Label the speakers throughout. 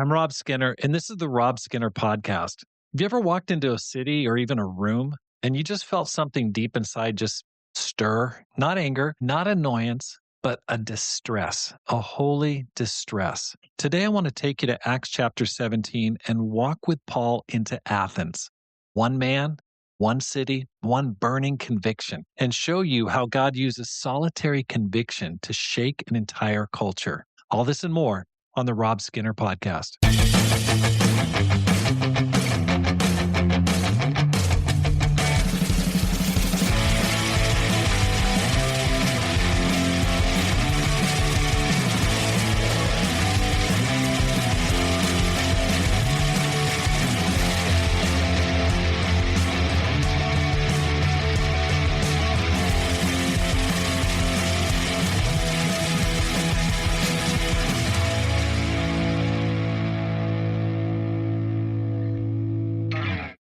Speaker 1: I'm Rob Skinner, and this is the Rob Skinner Podcast. Have you ever walked into a city or even a room and you just felt something deep inside just stir? Not anger, not annoyance, but a distress, a holy distress. Today, I want to take you to Acts chapter 17 and walk with Paul into Athens. One man, one city, one burning conviction, and show you how God uses solitary conviction to shake an entire culture. All this and more on the Rob Skinner Podcast.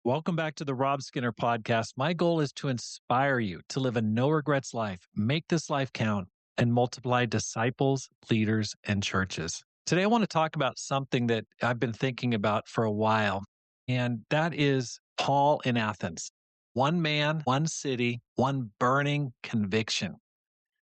Speaker 1: Welcome back to the Rob Skinner Podcast. My goal is to inspire you to live a no-regrets life, make this life count, and multiply disciples, leaders, and churches. Today, I want to talk about something that I've been thinking about for a while, and that is Paul in Athens. One man, one city, one burning conviction.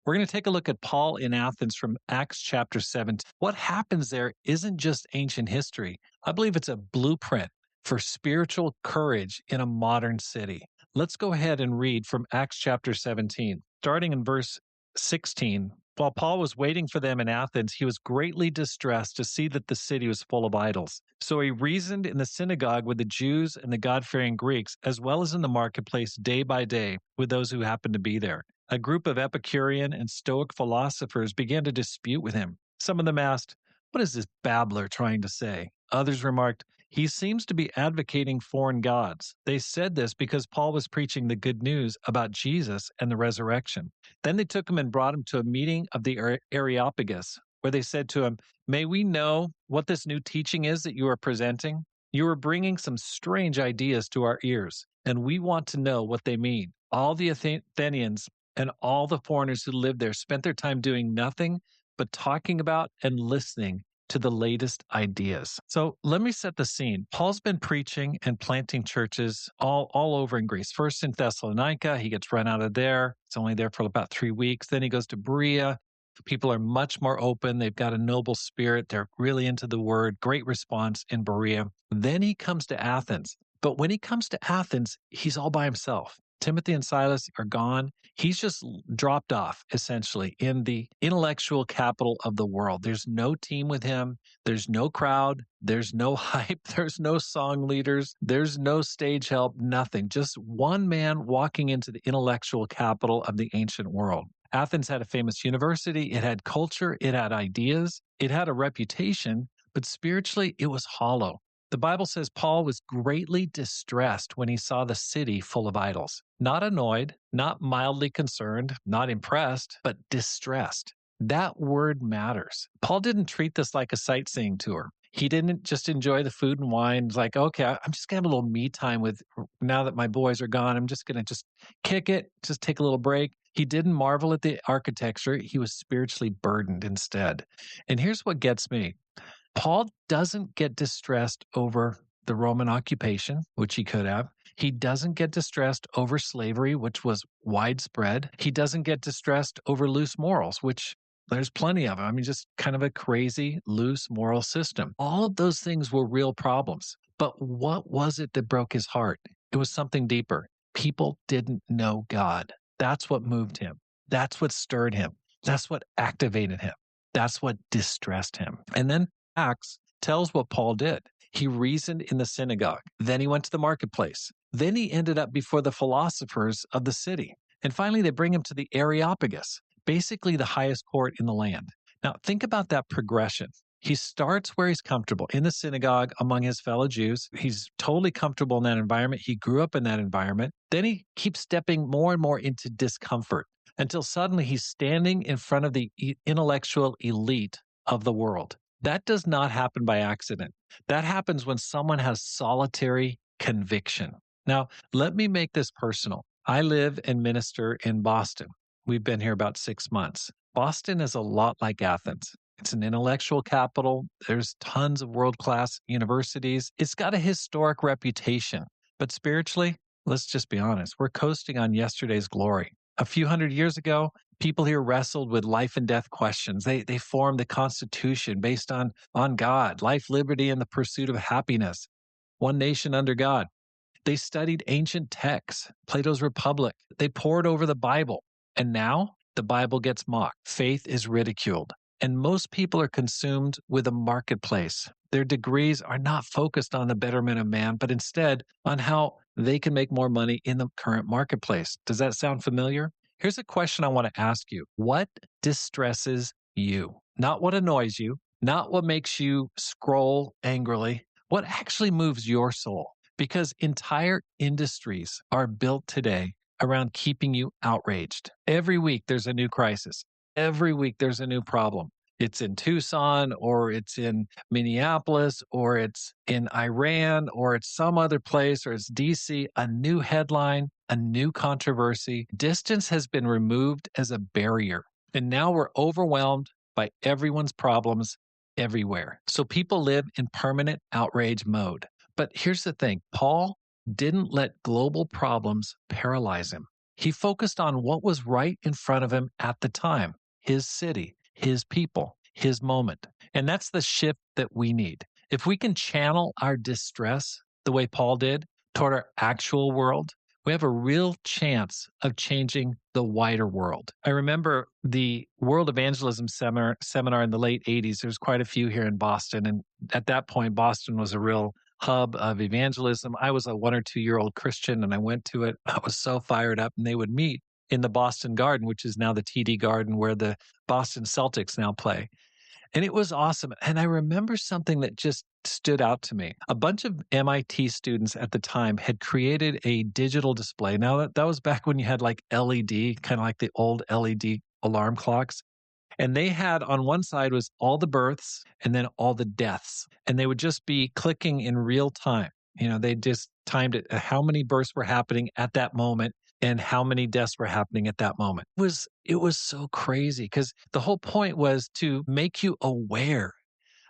Speaker 1: We're going to take a look at Paul in Athens from Acts chapter 7. What happens there isn't just ancient history. I believe it's a blueprint for spiritual courage in a modern city. Let's go ahead and read from Acts chapter 17, starting in verse 16. While Paul was waiting for them in Athens, he was greatly distressed to see that the city was full of idols. So he reasoned in the synagogue with the Jews and the God-fearing Greeks, as well as in the marketplace day by day with those who happened to be there. A group of Epicurean and Stoic philosophers began to dispute with him. Some of them asked, "What is this babbler trying to say?" Others remarked, "He seems to be advocating foreign gods." They said this because Paul was preaching the good news about Jesus and the resurrection. Then they took him and brought him to a meeting of the Areopagus, where they said to him, "May we know what this new teaching is that you are presenting? You are bringing some strange ideas to our ears, and we want to know what they mean." All the Athenians and all the foreigners who lived there spent their time doing nothing but talking about and listening to the latest ideas. So let me set the scene. Paul's been preaching and planting churches all over in Greece. First in Thessalonica, he gets run out of there. It's only there for about 3 weeks. Then he goes to Berea. People are much more open. They've got a noble spirit. They're really into the word. Great response in Berea. Then he comes to Athens. But when he comes to Athens, he's all by himself. Timothy and Silas are gone. He's just dropped off, essentially, in the intellectual capital of the world. There's no team with him. There's no crowd. There's no hype. There's no song leaders. There's no stage help, nothing. Just one man walking into the intellectual capital of the ancient world. Athens had a famous university. It had culture. It had ideas. It had a reputation, but spiritually, it was hollow. The Bible says Paul was greatly distressed when he saw the city full of idols. Not annoyed, not mildly concerned, not impressed, but distressed. That word matters. Paul didn't treat this like a sightseeing tour. He didn't just enjoy the food and wine. It's like, okay, I'm just going to have a little me time with, now that my boys are gone, I'm just going to just kick it, just take a little break. He didn't marvel at the architecture. He was spiritually burdened instead. And here's what gets me. Paul doesn't get distressed over the Roman occupation, which he could have. He doesn't get distressed over slavery, which was widespread. He doesn't get distressed over loose morals, which there's plenty of them. I mean, just kind of a crazy, loose moral system. All of those things were real problems. But what was it that broke his heart? It was something deeper. People didn't know God. That's what moved him. That's what stirred him. That's what activated him. That's what distressed him. And then Acts tells what Paul did. He reasoned in the synagogue. Then he went to the marketplace. Then he ended up before the philosophers of the city. And finally, they bring him to the Areopagus, basically the highest court in the land. Now, think about that progression. He starts where he's comfortable, in the synagogue among his fellow Jews. He's totally comfortable in that environment. He grew up in that environment. Then he keeps stepping more and more into discomfort until suddenly he's standing in front of the intellectual elite of the world. That does not happen by accident. That happens when someone has solitary conviction. Now, let me make this personal. I live and minister in Boston. We've been here about 6 months. Boston is a lot like Athens. It's an intellectual capital. There's tons of world-class universities. It's got a historic reputation. But spiritually, let's just be honest, we're coasting on yesterday's glory. A few hundred years ago, people here wrestled with life and death questions. They formed the Constitution based on God, life, liberty, and the pursuit of happiness. One nation under God. They studied ancient texts, Plato's Republic. They pored over the Bible. And now the Bible gets mocked. Faith is ridiculed. And most people are consumed with a marketplace. Their degrees are not focused on the betterment of man, but instead on how they can make more money in the current marketplace. Does that sound familiar? Here's a question I want to ask you. What distresses you? Not what annoys you, not what makes you scroll angrily. What actually moves your soul? Because entire industries are built today around keeping you outraged. Every week there's a new crisis. Every week there's a new problem. It's in Tucson, or it's in Minneapolis, or it's in Iran, or it's some other place, or it's DC, a new headline, a new controversy. Distance has been removed as a barrier. And now we're overwhelmed by everyone's problems everywhere. So people live in permanent outrage mode. But here's the thing, Paul didn't let global problems paralyze him. He focused on what was right in front of him at the time, his city, his people, his moment. And that's the shift that we need. If we can channel our distress the way Paul did toward our actual world, we have a real chance of changing the wider world. I remember the World Evangelism seminar in the late 80s. There's quite a few here in Boston. And at that point, Boston was a real hub of evangelism. I was a 1 or 2 year old Christian and I went to it. I was so fired up, and they would meet in the Boston Garden, which is now the TD Garden, where the Boston Celtics now play. And it was awesome. And I remember something that just stood out to me. A bunch of MIT students at the time had created a digital display. Now, that was back when you had like LED, kind of like the old LED alarm clocks. And they had on one side was all the births and then all the deaths. And they would just be clicking in real time. You know, they just timed it, how many births were happening at that moment and how many deaths were happening at that moment. It was so crazy because the whole point was to make you aware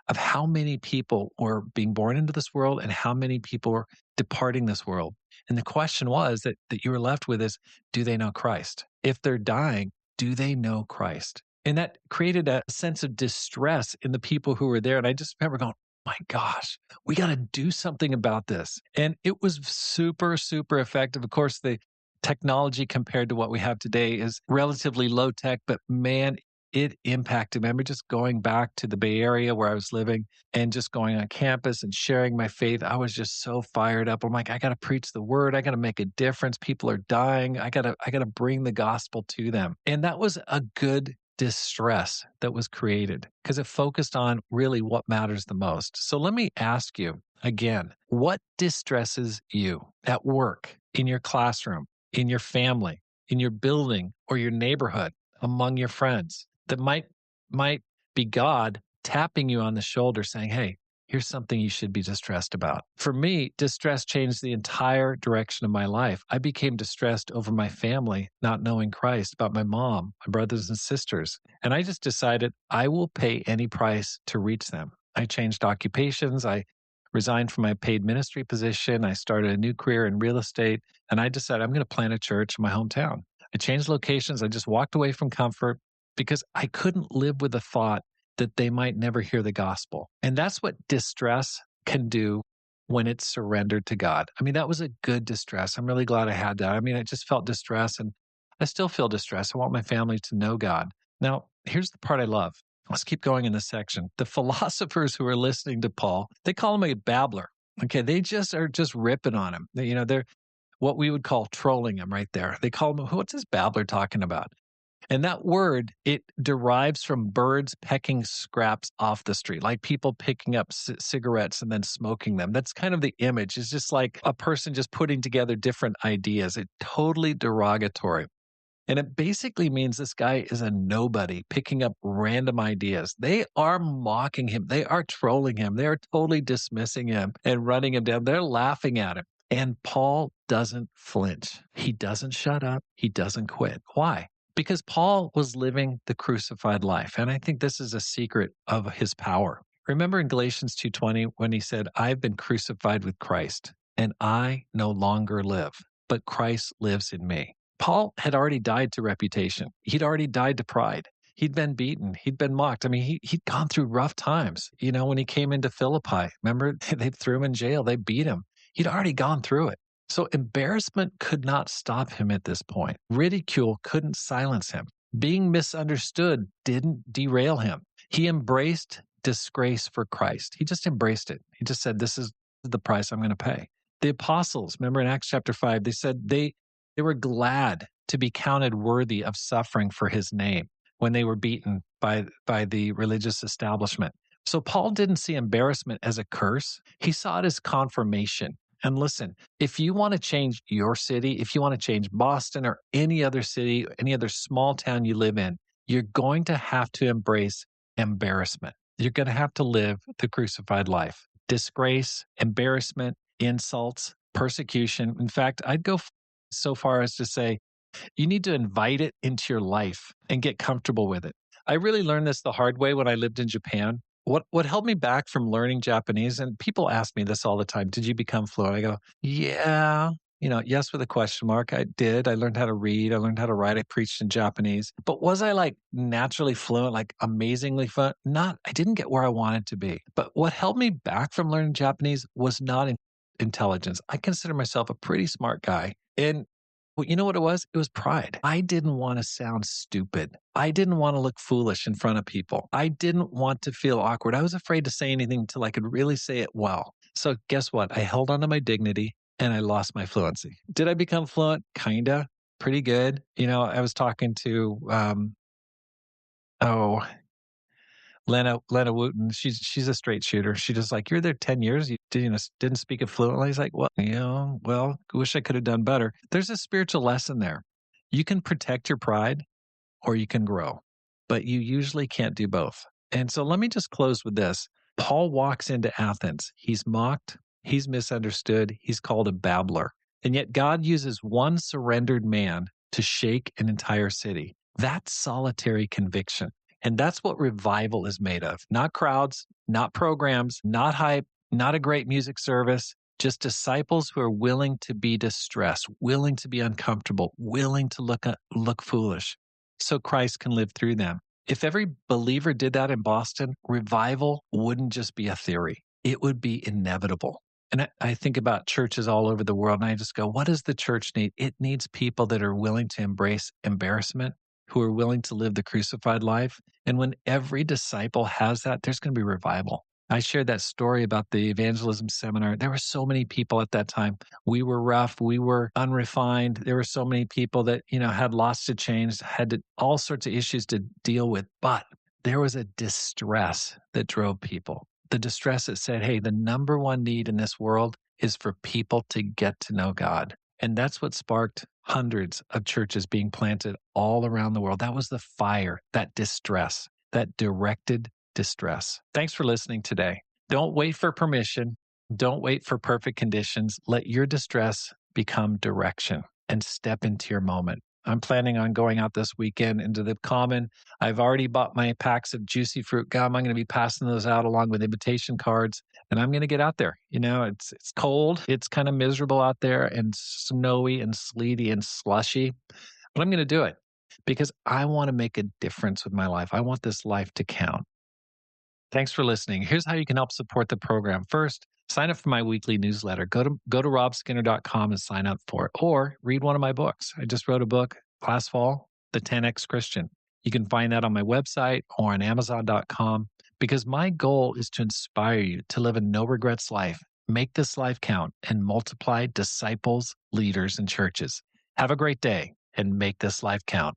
Speaker 1: of how many people were being born into this world and how many people were departing this world. And the question was that you were left with is, do they know Christ? If they're dying, do they know Christ? And that created a sense of distress in the people who were there. And I just remember going, my gosh, we got to do something about this. And it was super, super effective. Of course, the technology compared to what we have today is relatively low tech, but man, it impacted me. I remember just going back to the Bay Area where I was living and just going on campus and sharing my faith. I was just so fired up. I'm like, I got to preach the word. I got to make a difference. People are dying. I got to bring the gospel to them. And that was a good distress that was created because it focused on really what matters the most. So let me ask you again, what distresses you at work, in your classroom, in your family, in your building or your neighborhood, among your friends that might be God tapping you on the shoulder saying, hey, here's something you should be distressed about. For me, distress changed the entire direction of my life. I became distressed over my family not knowing Christ, about my mom, my brothers and sisters. And I just decided I will pay any price to reach them. I changed occupations. I resigned from my paid ministry position. I started a new career in real estate. And I decided I'm going to plant a church in my hometown. I changed locations. I just walked away from comfort because I couldn't live with the thought that they might never hear the gospel. And that's what distress can do when it's surrendered to God. I mean, that was a good distress. I'm really glad I had that. I mean, I just felt distress and I still feel distress. I want my family to know God. Now, here's the part I love. Let's keep going in this section. The philosophers who are listening to Paul, they call him a babbler. Okay, they just are just ripping on him. They're what we would call trolling him right there. They call him, what's this babbler talking about? And that word, it derives from birds pecking scraps off the street, like people picking up cigarettes and then smoking them. That's kind of the image. It's just like a person just putting together different ideas. It's totally derogatory. And it basically means this guy is a nobody picking up random ideas. They are mocking him. They are trolling him. They are totally dismissing him and running him down. They're laughing at him. And Paul doesn't flinch. He doesn't shut up. He doesn't quit. Why? because Paul was living the crucified life. And I think this is a secret of his power. Remember in Galatians 2:20 when he said, I've been crucified with Christ, and I no longer live, but Christ lives in me. Paul had already died to reputation. He'd already died to pride. He'd been beaten. He'd been mocked. I mean, he'd gone through rough times. When he came into Philippi, remember, they threw him in jail. They beat him. He'd already gone through it. So embarrassment could not stop him at this point. Ridicule couldn't silence him. Being misunderstood didn't derail him. He embraced disgrace for Christ. He just embraced it. He just said, this is the price I'm going to pay. The apostles, remember in Acts chapter 5, they said they were glad to be counted worthy of suffering for his name when they were beaten by the religious establishment. So Paul didn't see embarrassment as a curse. He saw it as confirmation. And listen, if you want to change your city, if you want to change Boston or any other city, any other small town you live in, you're going to have to embrace embarrassment. You're going to have to live the crucified life. Disgrace, embarrassment, insults, persecution. In fact, I'd go so far as to say, you need to invite it into your life and get comfortable with it. I really learned this the hard way when I lived in Japan. What held me back from learning Japanese, and people ask me this all the time, did you become fluent? I go, yeah, yes with a question mark. I did. I learned how to read. I learned how to write. I preached in Japanese. But was I like naturally fluent, like amazingly fluent? Not, I didn't get where I wanted to be. But what held me back from learning Japanese was not intelligence. I consider myself a pretty smart guy. And well, you know what it was? It was pride. I didn't want to sound stupid. I didn't want to look foolish in front of people. I didn't want to feel awkward. I was afraid to say anything until I could really say it well. So guess what? I held on to my dignity and I lost my fluency. Did I become fluent? Kinda. Pretty good. I was talking to, Lena Wooten. She's a straight shooter. She just like, you're there 10 years. You didn't speak it fluently. He's like, well, wish I could have done better. There's a spiritual lesson there. You can protect your pride or you can grow, but you usually can't do both. And so let me just close with this. Paul walks into Athens. He's mocked. He's misunderstood. He's called a babbler. And yet God uses one surrendered man to shake an entire city. That's solitary conviction. And that's what revival is made of. Not crowds, not programs, not hype, not a great music service, just disciples who are willing to be distressed, willing to be uncomfortable, willing to look foolish so Christ can live through them. If every believer did that in Boston, revival wouldn't just be a theory. It would be inevitable. And I think about churches all over the world and I just go, what does the church need? It needs people that are willing to embrace embarrassment, who are willing to live the crucified life. And when every disciple has that, there's going to be revival. I shared that story about the evangelism seminar. There were so many people at that time. We were rough. We were unrefined. There were so many people that, had lots to change, had all sorts of issues to deal with. But there was a distress that drove people. The distress that said, hey, the number one need in this world is for people to get to know God. And that's what sparked hundreds of churches being planted all around the world. That was the fire, that distress, that directed distress. Thanks for listening today. Don't wait for permission. Don't wait for perfect conditions. Let your distress become direction and step into your moment. I'm planning on going out this weekend into the Common. I've already bought my packs of juicy fruit gum. I'm going to be passing those out along with invitation cards. And I'm going to get out there. It's cold. It's kind of miserable out there and snowy and sleety and slushy. But I'm going to do it because I want to make a difference with my life. I want this life to count. Thanks for listening. Here's how you can help support the program. First, sign up for my weekly newsletter. Go to robskinner.com and sign up for it. Or read one of my books. I just wrote a book last fall, The 10X Christian. You can find that on my website or on Amazon.com because my goal is to inspire you to live a no regrets life, make this life count, and multiply disciples, leaders, and churches. Have a great day and make this life count.